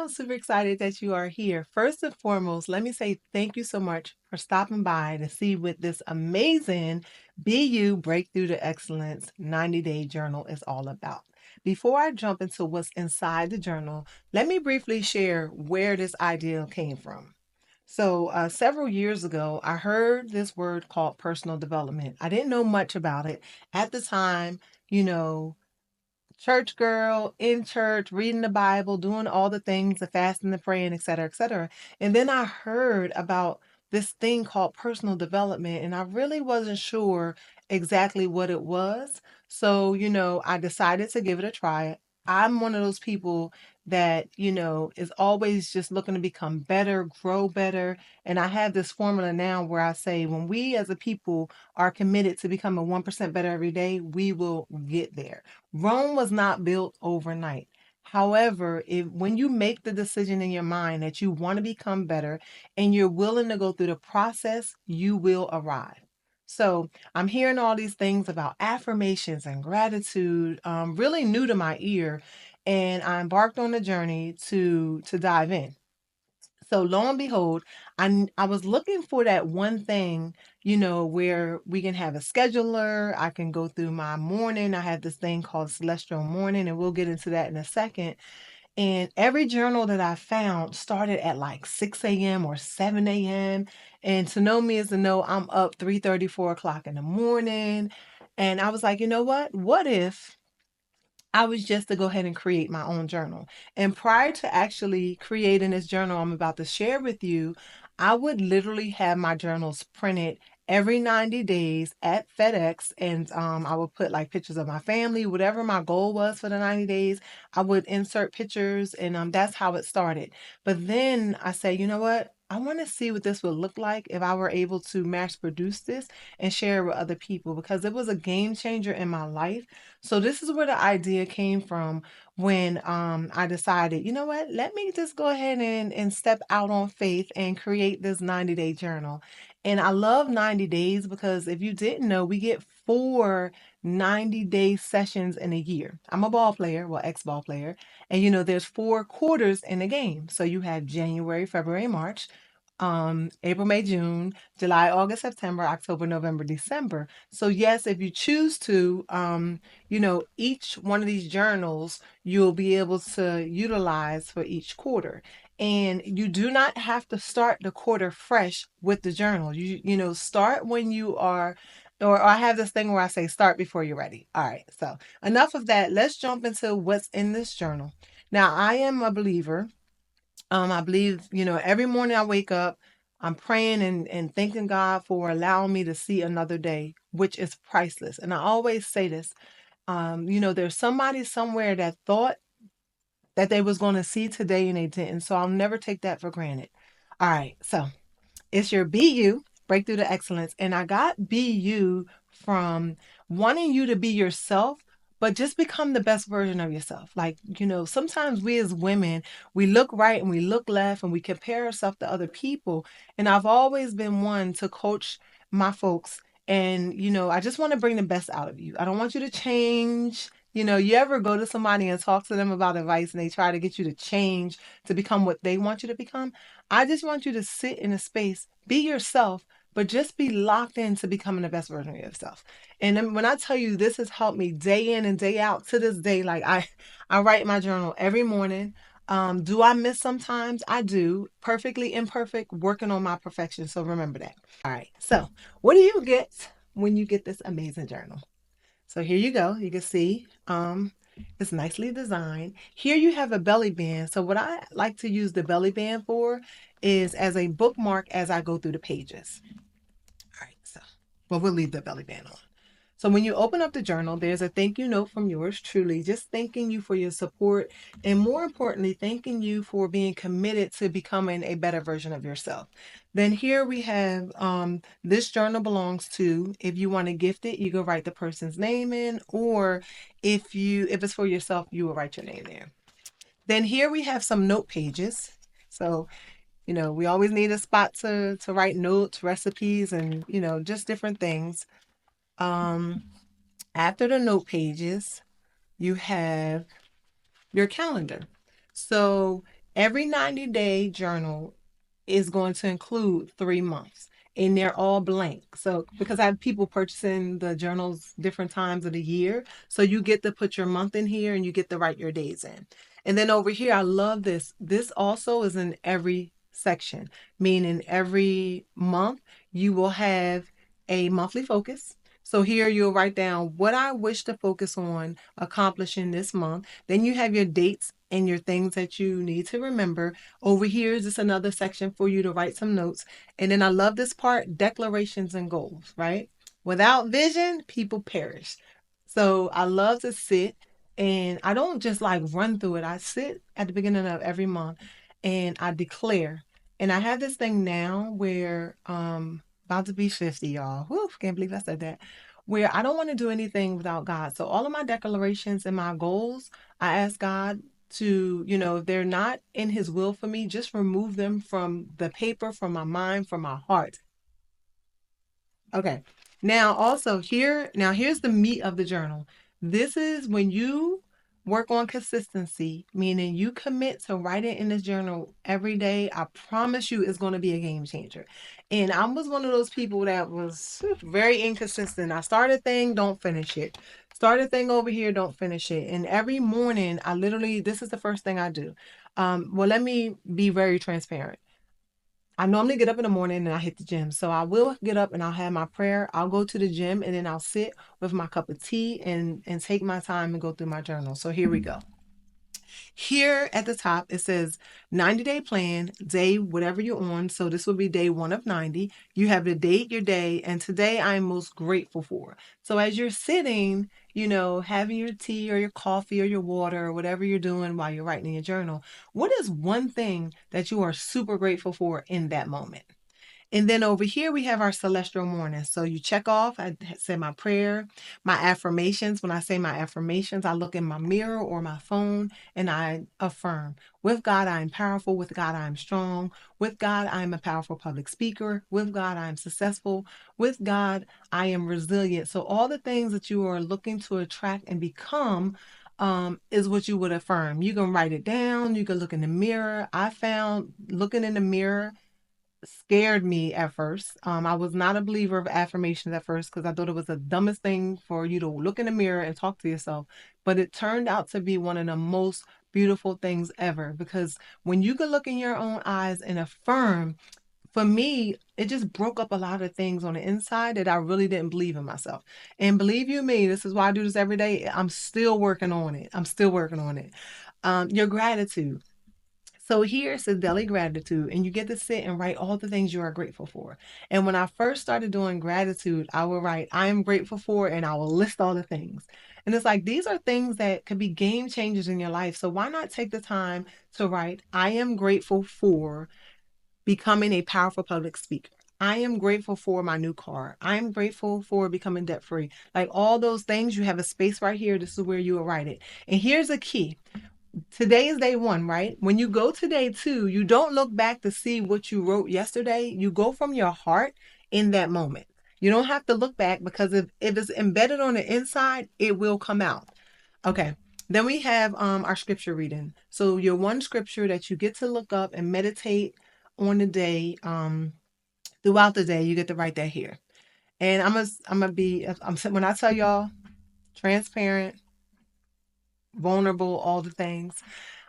am super excited that you are here. First and foremost, let me say thank you so much for stopping by to see what this amazing BeU Breakthrough to Excellence 90-day journal is all about. Before I jump into what's inside the journal, let me briefly share where this idea came from. So, several years ago, I heard this word called personal development. I didn't know much about it at the time. You know, church girl in church, reading the Bible, doing all the things, the fasting, the praying, et cetera, et cetera. And then I heard about this thing called personal development, and I really wasn't sure exactly what it was. So, I decided to give it a try. I'm one of those people that, is always just looking to become better, grow better. And I have this formula now where I say, when we as a people are committed to becoming 1% better every day, we will get there. Rome was not built overnight. However, when you make the decision in your mind that you want to become better and you're willing to go through the process, you will arrive. So I'm hearing all these things about affirmations and gratitude, really new to my ear, and I embarked on a journey to dive in. So lo and behold, I was looking for that one thing, where we can have a scheduler. I can go through my morning. I have this thing called Celestial Morning, and we'll get into that in a second. And every journal that I found started at like 6 a.m. or 7 a.m. And to know me is to know I'm up 3:30, 4 o'clock in the morning. And I was like, you know what? What if I was just to go ahead and create my own journal? And prior to actually creating this journal I'm about to share with you, I would literally have my journals printed every 90 days at FedEx. And I would put like pictures of my family, whatever my goal was for the 90 days. I would insert pictures, and that's how it started. But then I say, you know what? I want to see what this would look like if I were able to mass produce this and share it with other people, because it was a game changer in my life. So this is where the idea came from when I decided, you know what, let me just go ahead and step out on faith and create this 90-day journal. And I love 90 days because if you didn't know, we get four 90-day sessions in a year. I'm a ball player, well, ex-ball player, and there's four quarters in a game. So you have January, February, March, April, May, June, July, August, September, October, November, December. So yes, if you choose to, each one of these journals you'll be able to utilize for each quarter. And you do not have to start the quarter fresh with the journal. Start when you are, or I have this thing where I say start before you're ready. All right, so enough of that. Let's jump into what's in this journal. Now, I am a believer. I believe, every morning I wake up, I'm praying and thanking God for allowing me to see another day, which is priceless. And I always say this, there's somebody somewhere that thought that they was going to see today and they didn't. So I'll never take that for granted. All right. So it's your BU, Breakthrough to Excellence. And I got BU from wanting you to be yourself, but just become the best version of yourself. Like, sometimes we as women, we look right and we look left and we compare ourselves to other people. And I've always been one to coach my folks. And, I just want to bring the best out of you. I don't want you to change. You ever go to somebody and talk to them about advice and they try to get you to change to become what they want you to become? I just want you to sit in a space, be yourself, but just be locked into becoming the best version of yourself. And then when I tell you this has helped me day in and day out to this day, like I write my journal every morning. Do I miss sometimes? I do. Perfectly imperfect, working on my perfection. So remember that. All right. So what do you get when you get this amazing journal? So here you go. You can see it's nicely designed. Here you have a belly band. So what I like to use the belly band for is as a bookmark as I go through the pages. All right, so we'll leave the belly band on. So when you open up the journal, there's a thank you note from yours truly, just thanking you for your support, and more importantly, thanking you for being committed to becoming a better version of yourself. Then here we have this journal belongs to, if you want to gift it, you go write the person's name in, or if it's for yourself, you will write your name there. Then here we have some note pages. So we always need a spot to write notes, recipes, and just different things. After the note pages, you have your calendar. So Every 90-day journal is going to include 3 months, and they're all blank. So, because I have people purchasing the journals different times of the year, so you get to put your month in here and you get to write your days in. And then over here, I love this. This also is in every section, meaning every month you will have a monthly focus. So here you'll write down what I wish to focus on accomplishing this month. Then you have your dates and your things that you need to remember. Over here is just another section for you to write some notes. And then I love this part, declarations and goals, right? Without vision, people perish. So I love to sit, and I don't just like run through it. I sit at the beginning of every month and I declare. And I have this thing now where about to be 50, y'all. Whew, can't believe I said that. Where I don't want to do anything without God. So all of my declarations and my goals, I ask God to, if they're not in his will for me, just remove them from the paper, from my mind, from my heart. Okay. Now, also here's the meat of the journal. This is when you work on consistency, meaning you commit to writing in this journal every day. I promise you it's going to be a game changer. And I was one of those people that was very inconsistent. I start a thing, don't finish it. Start a thing over here, don't finish it. And every morning, this is the first thing I do. Well, let me be very transparent. I normally get up in the morning and I hit the gym. So I will get up and I'll have my prayer. I'll go to the gym and then I'll sit with my cup of tea and take my time and go through my journal. So here we go. Here at the top, it says 90-day plan, day, whatever you're on. So this will be day 1 of 90. You have the date, your day, and today I'm most grateful for. So as you're sitting, having your tea or your coffee or your water or whatever you're doing while you're writing in your journal, what is one thing that you are super grateful for in that moment? And then over here, we have our celestial morning. So you check off, I say my prayer, my affirmations. When I say my affirmations, I look in my mirror or my phone and I affirm. With God, I am powerful. With God, I am strong. With God, I am a powerful public speaker. With God, I am successful. With God, I am resilient. So all the things that you are looking to attract and become is what you would affirm. You can write it down. You can look in the mirror. I found looking in the mirror scared me at first. I was not a believer of affirmations at first because I thought it was the dumbest thing for you to look in the mirror and talk to yourself. But it turned out to be one of the most beautiful things ever, because when you can look in your own eyes and affirm, for me, it just broke up a lot of things on the inside that I really didn't believe in myself. And believe you me, this is why I do this every day. I'm still working on it. I'm still working on it. Your gratitude. So here's the daily gratitude, and you get to sit and write all the things you are grateful for. And when I first started doing gratitude, I would write, I am grateful for, and I will list all the things. And it's like, these are things that could be game changers in your life. So why not take the time to write, I am grateful for becoming a powerful public speaker. I am grateful for my new car. I am grateful for becoming debt free. Like all those things, you have a space right here. This is where you will write it. And here's a key. Today is day 1, right? When you go to day 2, you don't look back to see what you wrote yesterday. You go from your heart in that moment. You don't have to look back, because if it's embedded on the inside, it will come out. Okay. Then we have our scripture reading. So your one scripture that you get to look up and meditate on the day, throughout the day, you get to write that here. And when I tell y'all, transparent, vulnerable, all the things.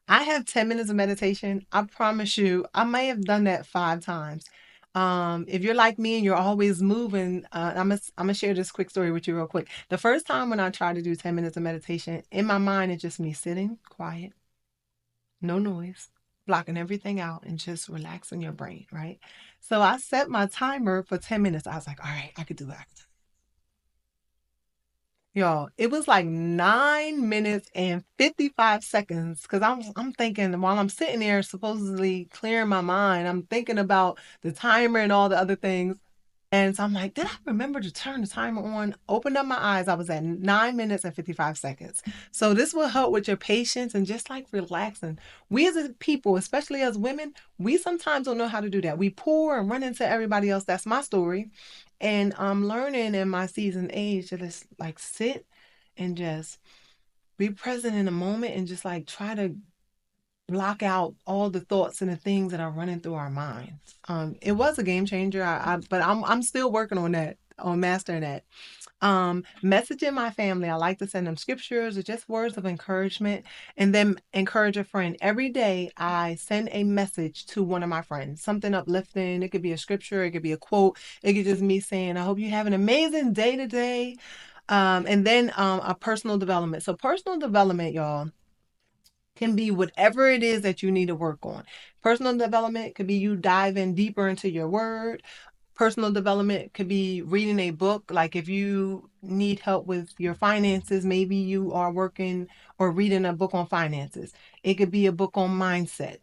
I have 10 minutes of meditation. I promise you, I may have done that 5 times. If you're like me and you're always moving, I'm gonna share this quick story with you real quick. The first time when I tried to do 10 minutes of meditation, in my mind, it's just me sitting quiet, no noise, blocking everything out and just relaxing your brain, right? So I set my timer for 10 minutes. I was like, all right, I could do it. Y'all, it was like 9 minutes and 55 seconds, because I'm thinking while I'm sitting there supposedly clearing my mind, I'm thinking about the timer and all the other things. And so I'm like, did I remember to turn the timer on? Opened up my eyes. I was at 9 minutes and 55 seconds. So this will help with your patience and just like relaxing. We as a people, especially as women, we sometimes don't know how to do that. We pour and run into everybody else. That's my story. And I'm learning in my seasoned age to just like sit and just be present in the moment and just like try to block out all the thoughts and the things that are running through our minds. It was a game changer. But I'm still working on that, on mastering that. Messaging my family. I like to send them scriptures or just words of encouragement, and then encourage a friend. Every day I send a message to one of my friends, something uplifting. It could be a scripture, it could be a quote, it could just me saying, I hope you have an amazing day today. And then a personal development. So personal development, y'all, can be whatever it is that you need to work on. Personal development could be you diving deeper into your word. Personal development could be reading a book. Like if you need help with your finances, maybe you are working or reading a book on finances. It could be a book on mindset.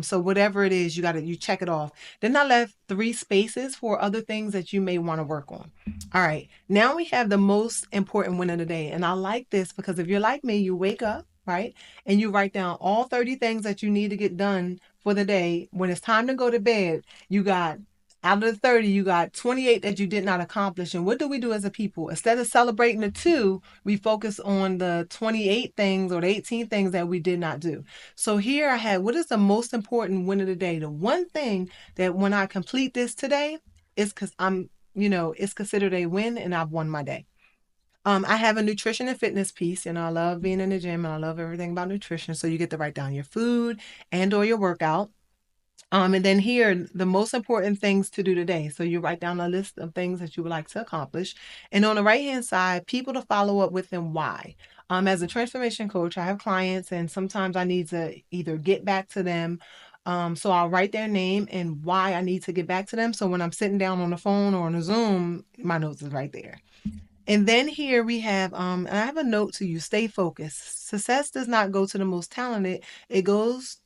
So whatever it is, you check it off. Then I left 3 spaces for other things that you may want to work on. All right. Now we have the most important win of the day. And I like this because if you're like me, you wake up, right? And you write down all 30 things that you need to get done for the day. When it's time to go to bed, you got out of the 30, you got 28 that you did not accomplish. And what do we do as a people? Instead of celebrating the 2, we focus on the 28 things or the 18 things that we did not do. So here I had, what is the most important win of the day? The one thing that when I complete this today is because it's considered a win and I've won my day. I have a nutrition and fitness piece, and I love being in the gym and I love everything about nutrition. So you get to write down your food and or your workout. And then here, the most important things to do today. So you write down a list of things that you would like to accomplish. And on the right-hand side, people to follow up with and why. As a transformation coach, I have clients and sometimes I need to either get back to them. So I'll write their name and why I need to get back to them. So when I'm sitting down on the phone or on a Zoom, my notes is right there. And then here we have, and I have a note to you, stay focused. Success does not go to the most talented. It goes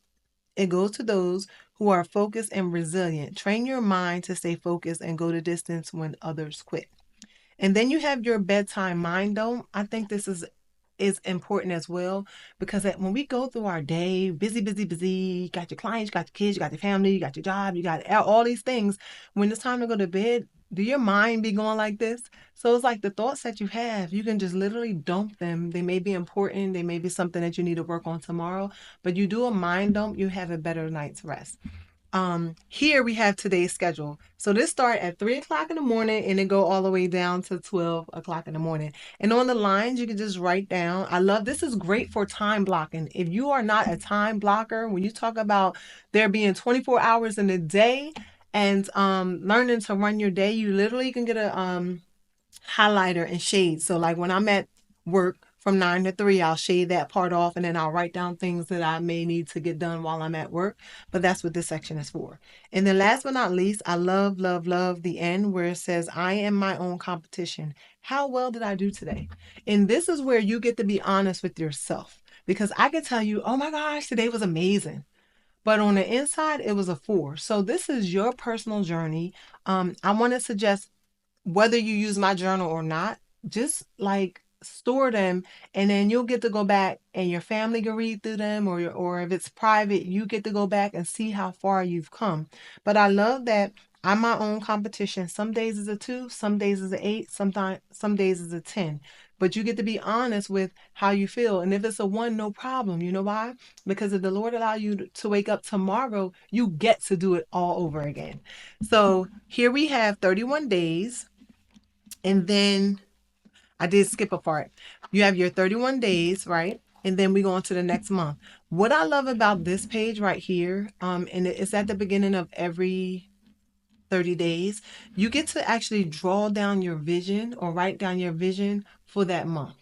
to those who are focused and resilient. Train your mind to stay focused and go the distance when others quit. And then you have your bedtime mind dome. I think this is important as well because when we go through our day, busy, busy, busy, you got your clients, you got your kids, you got your family, you got your job, you got all these things. When it's time to go to bed, do your mind be going like this? So it's like the thoughts that you have, you can just literally dump them. They may be important, they may be something that you need to work on tomorrow, but you do a mind dump, you have a better night's rest. Here we have today's schedule. So this start at 3 o'clock in the morning and it go all the way down to 12 o'clock in the morning. And on the lines, you can just write down. I love this is great for time blocking. If you are not a time blocker, when you talk about there being 24 hours in a day and learning to run your day, you literally can get a highlighter and shade. So like when I'm at work from 9 to 3, I'll shade that part off and then I'll write down things that I may need to get done while I'm at work. But that's what this section is for. And then last but not least, I love, love, love the end where it says, I am my own competition. How well did I do today? And this is where you get to be honest with yourself. Because I can tell you, oh my gosh, today was amazing. But on the inside, it was a 4. So this is your personal journey. I want to suggest whether you use my journal or not, just like store them and then you'll get to go back and your family can read through them or if it's private, you get to go back and see how far you've come. But I love that I'm my own competition. Some days is a 2, some days is a 8, sometimes some days is a 10. But you get to be honest with how you feel. And if it's a 1, no problem. You know why? Because if the Lord allow you to wake up tomorrow, you get to do it all over again. So here we have 31 days. And then I did skip a part. You have your 31 days, right? And then we go on to the next month. What I love about this page right here, and it's at the beginning of every 30 days, you get to actually draw down your vision or write down your vision for that month.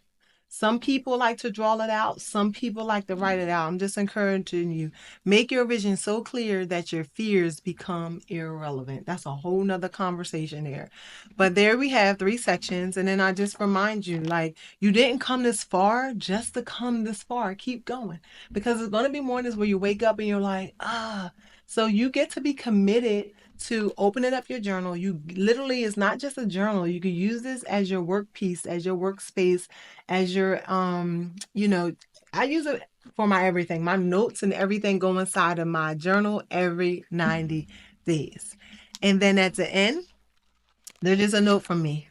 Some people like to draw it out. Some people like to write it out. I'm just encouraging you. Make your vision so clear that your fears become irrelevant. That's a whole nother conversation there. But there we have 3 sections. And then I just remind you, like, you didn't come this far just to come this far. Keep going. Because it's going to be mornings where you wake up and you're like, ah. So you get to be committed to opening up your journal. You literally, it's not just a journal. You can use this as your work piece, as your workspace, as your I use it for my everything. My notes and everything go inside of my journal every 90 days. And then at the end, there's just a note from me.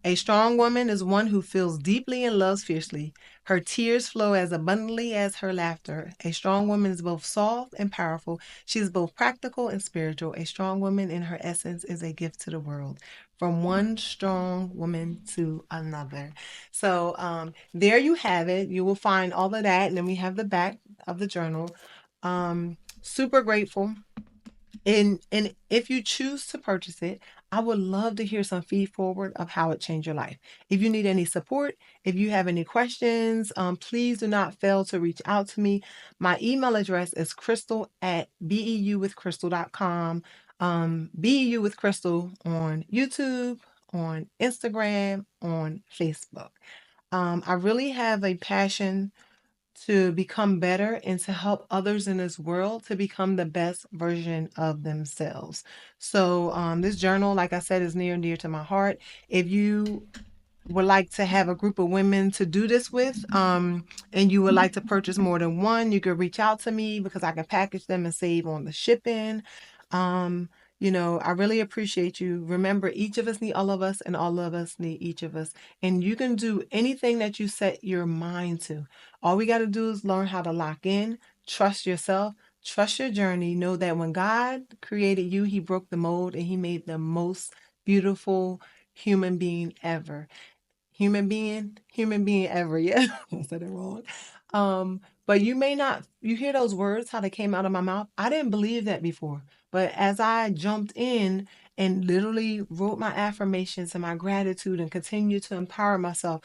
A strong woman is one who feels deeply and loves fiercely. Her tears flow as abundantly as her laughter. A strong woman is both soft and powerful. She is both practical and spiritual. A strong woman in her essence is a gift to the world. From one strong woman to another. So there you have it. You will find all of that. And then we have the back of the journal. Super grateful. And if you choose to purchase it, I would love to hear some feed forward of how it changed your life. If you need any support, if you have any questions, please do not fail to reach out to me. My email address is crystal@beuwithcrystal.com. BEU with Crystal on YouTube, on Instagram, on Facebook. I really have a passion to become better and to help others in this world to become the best version of themselves. So, this journal, like I said, is near and dear to my heart. If you would like to have a group of women to do this with, and you would like to purchase more than one, you could reach out to me because I can package them and save on the shipping. Um, I really appreciate you. Remember, each of us need all of us, and all of us need each of us. And you can do anything that you set your mind to. All we got to do is learn how to lock in, trust yourself, trust your journey. Know that when God created you, He broke the mold and He made the most beautiful human being ever. Human being ever. Yeah, I said it wrong. But you may not, you hear those words, how they came out of my mouth. I didn't believe that before. But as I jumped in and literally wrote my affirmations and my gratitude and continue to empower myself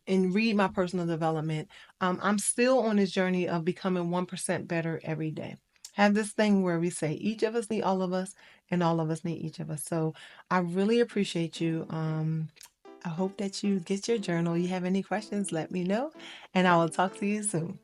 and read my personal development, I'm still on this journey of becoming 1% better every day. Have this thing where we say each of us need all of us and all of us need each of us. So I really appreciate you. I hope that you get your journal. You have any questions, let me know, and I will talk to you soon.